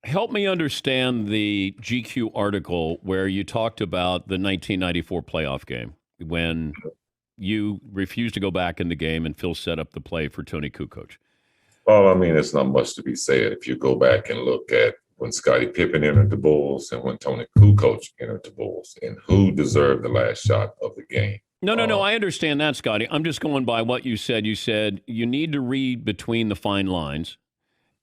Help me understand the GQ article where you talked about the 1994 playoff game when you refused to go back in the game and Phil set up the play for Tony Kukoc. Well, I mean, it's not much to be said if you go back and look at when Scottie Pippen entered the Bulls and when Tony Kukoc entered the Bulls and who deserved the last shot of the game. No. I understand that, Scotty. I'm just going by what you said. You said you need to read between the fine lines.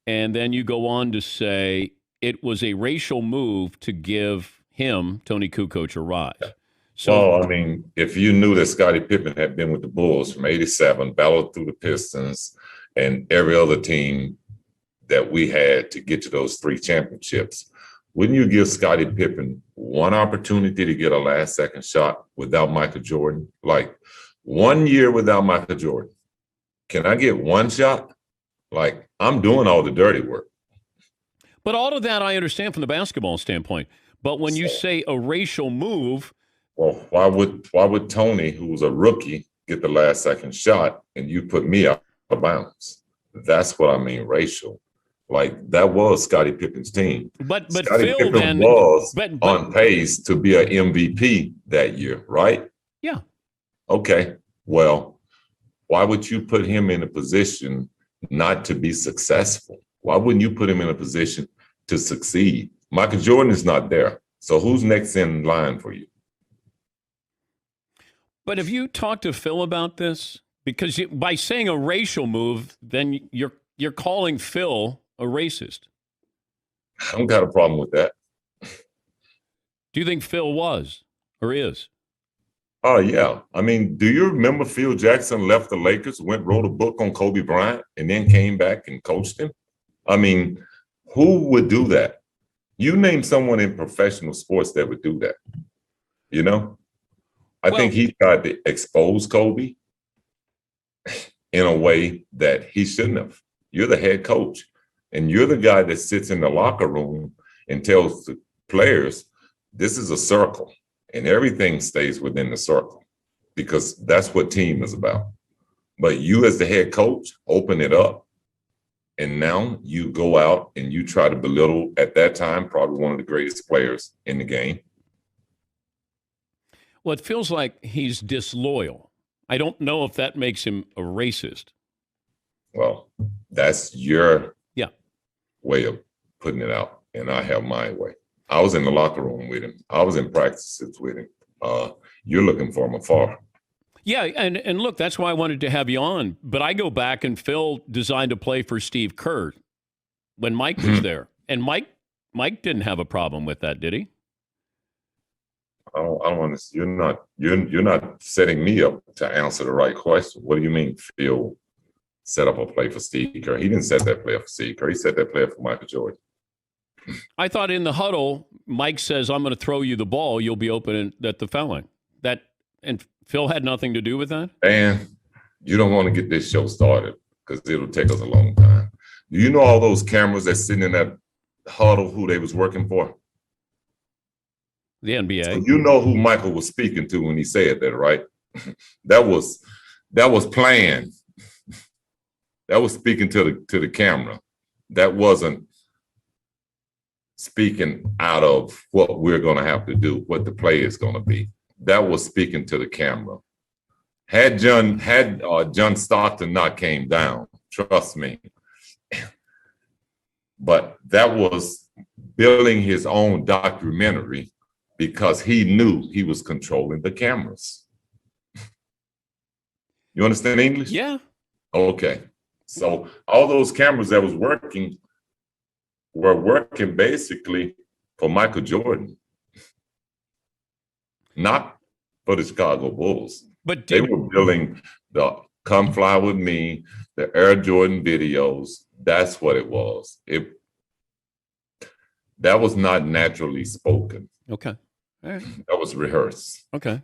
And then you go on to say it was a racial move to give him, Tony Kukoc, a rise. So, well, I mean, if you knew that Scottie Pippen had been with the Bulls from 87, battled through the Pistons and every other team that we had to get to those 3 championships, wouldn't you give Scottie Pippen one opportunity to get a last second shot without Michael Jordan? Like 1 year without Michael Jordan. Can I get one shot? Like, I'm doing all the dirty work. But all of that I understand from the basketball standpoint. But when you say a racial move, well, why would Tony, who was a rookie, get the last second shot and you put me out of bounds? That's what I mean, racial. Like, that was Scottie Pippen's team. But Scottie Phil Pippen then was on pace to be an MVP that year, right? Yeah. Okay. Well, why would you put him in a position not to be successful? Why wouldn't you put him in a position to succeed? Michael Jordan is not there. So who's next in line for you? But have you talked to Phil about this? Because by saying a racial move, then you're calling Phil a racist. I don't got a problem with that. Do you think Phil was or is? Oh, yeah. I mean, do you remember Phil Jackson left the Lakers, wrote a book on Kobe Bryant, and then came back and coached him? I mean, who would do that? You name someone in professional sports that would do that. You know? I think he tried to expose Kobe in a way that he shouldn't have. You're the head coach, and you're the guy that sits in the locker room and tells the players, this is a circle, and everything stays within the circle because that's what team is about. But you as the head coach, open it up, and now you go out and you try to belittle, at that time, probably one of the greatest players in the game. Well, it feels like he's disloyal. I don't know if that makes him a racist. Well, that's your way of putting it out, and I have my way. I was in the locker room with him. I was in practices with him. You're looking for him afar. Yeah, and look, that's why I wanted to have you on. But I go back, and Phil designed a play for Steve Kerr when Mike was there. And Mike didn't have a problem with that, did he? I don't want to. You're not setting me up to answer the right question. What do you mean Phil set up a play for Steve Kerr? He didn't set that play for Steve Kerr. He set that play for Michael Jordan. I thought in the huddle, Mike says, "I'm going to throw you the ball. You'll be open at the foul line." And Phil had nothing to do with that. And you don't want to get this show started because it'll take us a long time. Do you know all those cameras that's sitting in that huddle who they was working for? The NBA. So you know who Michael was speaking to when he said that, right? That was planned. That was speaking to the camera. That wasn't speaking out of what we're going to have to do, what the play is going to be. That was speaking to the camera. Had John Stockton not came down, trust me. But that was building his own documentary because he knew he was controlling the cameras. You understand English? Yeah. Okay. So all those cameras that was working were working basically for Michael Jordan, not for the Chicago Bulls. But they were building the Come Fly With Me, the Air Jordan videos. That's what it was. That was not naturally spoken. Okay. All right. That was rehearsed. Okay.